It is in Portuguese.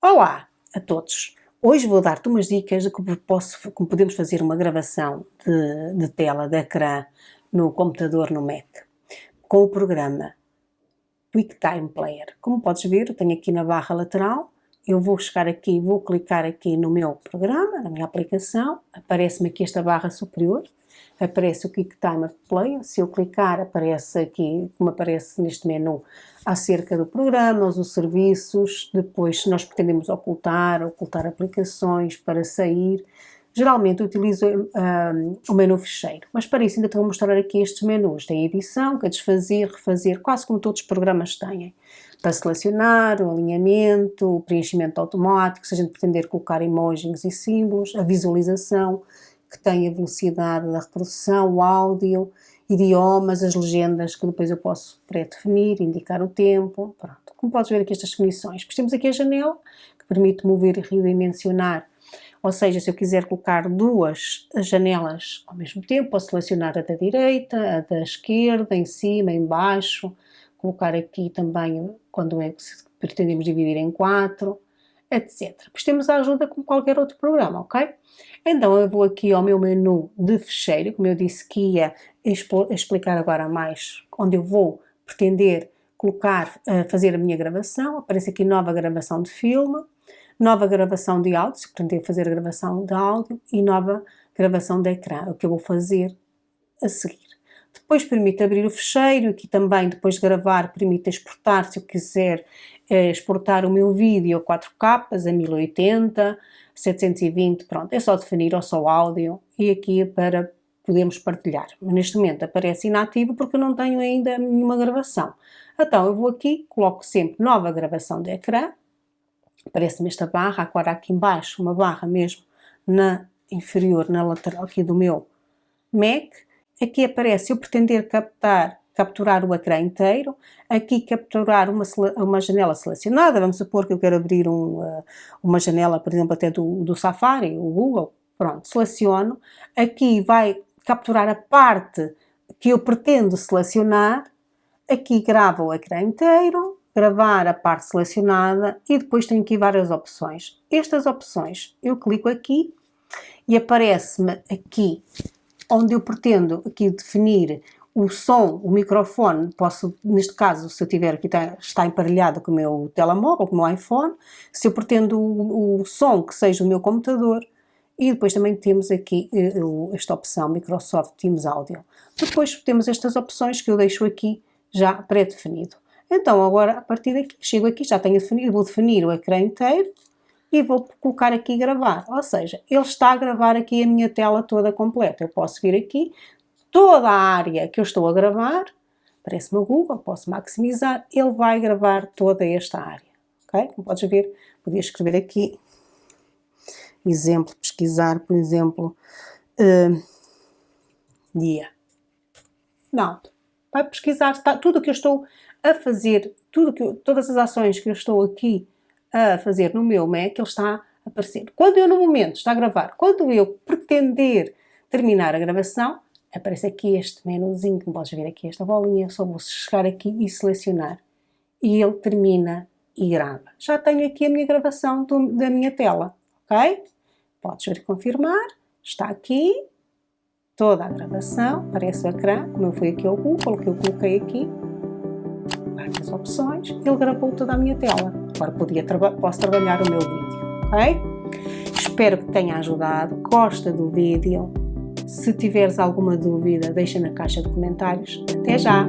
Olá a todos! Hoje vou dar-te umas dicas de como podemos fazer uma gravação de tela, de ecrã, no computador, no Mac, com o programa QuickTime Player. Como podes ver, eu tenho aqui na barra lateral, eu vou chegar aqui, vou clicar aqui no meu programa, na minha aplicação, aparece-me aqui esta barra superior, aparece o QuickTime Player. Se eu clicar, aparece aqui, como aparece neste menu, acerca do programa, os serviços. Depois, se nós pretendemos ocultar aplicações para sair, geralmente utilizo o menu fecheiro, mas para isso ainda te vou mostrar aqui estes menus. Tem edição, que é desfazer, refazer, quase como todos os programas têm. Para selecionar, o alinhamento, o preenchimento automático, se a gente pretender colocar emojis e símbolos, a visualização, que tem a velocidade da reprodução, o áudio, idiomas, as legendas, que depois eu posso pré-definir, indicar o tempo, pronto. Como podes ver aqui estas definições. Depois temos aqui a janela, que permite mover e redimensionar, ou seja, se eu quiser colocar duas janelas ao mesmo tempo, posso selecionar a da direita, a da esquerda, em cima, em baixo, colocar aqui também quando é que pretendemos dividir em 4, etc. Depois temos a ajuda como qualquer outro programa, ok? Então eu vou aqui ao meu menu de fecheiro, como eu disse que ia explicar agora mais, onde eu vou pretender fazer a minha gravação. Aparece aqui nova gravação de filme, nova gravação de áudio, se pretender fazer a gravação de áudio, e nova gravação de ecrã, o que eu vou fazer a seguir. Depois permite abrir o fecheiro, aqui também depois de gravar permite exportar, se eu quiser exportar o meu vídeo a 4K, a 1080, 720, pronto, é só definir ou só áudio, e aqui é para podermos partilhar. Neste momento aparece inativo porque eu não tenho ainda nenhuma gravação. Então eu vou aqui, coloco sempre nova gravação de ecrã, aparece-me esta barra, agora aqui em baixo uma barra mesmo na inferior, na lateral aqui do meu Mac. Aqui aparece, eu pretender capturar o ecrã inteiro, aqui capturar uma janela selecionada, vamos supor que eu quero abrir uma janela, por exemplo, até do Safari, o Google, pronto, seleciono, aqui vai capturar a parte que eu pretendo selecionar, aqui grava o ecrã inteiro, gravar a parte selecionada e depois tenho aqui várias opções. Estas opções, eu clico aqui e aparece-me aqui onde eu pretendo aqui definir o som, o microfone. Posso, neste caso, se eu tiver aqui, está emparelhado com o meu telemóvel, com o meu iPhone, se eu pretendo o som que seja o meu computador, e depois também temos aqui esta opção Microsoft Teams Audio. Depois temos estas opções que eu deixo aqui já pré-definido. Então agora, a partir daqui, chego aqui, já tenho definido, vou definir o ecrã inteiro, e vou colocar aqui gravar, ou seja, ele está a gravar aqui a minha tela toda completa. Eu posso vir aqui, toda a área que eu estou a gravar, aparece-me o Google, posso maximizar, ele vai gravar toda esta área, ok? Como podes ver, podia escrever aqui, exemplo, pesquisar, por exemplo, dia. Não, vai pesquisar, está, tudo o que eu estou a fazer, todas as ações que eu estou aqui a fazer no meu Mac, ele está a aparecer. Quando eu no momento está a gravar, quando eu pretender terminar a gravação, aparece aqui este menuzinho, como podes ver aqui esta bolinha, eu só vou chegar aqui e selecionar. E ele termina e grava. Já tenho aqui a minha gravação da minha tela, ok? Podes ver e confirmar, está aqui, toda a gravação, aparece o ecrã, como eu fui aqui ao Google, que eu coloquei aqui, várias opções, ele gravou toda a minha tela. Agora posso trabalhar o meu vídeo, ok? Espero que tenha ajudado, gosta do vídeo. Se tiveres alguma dúvida, deixa na caixa de comentários. Até já!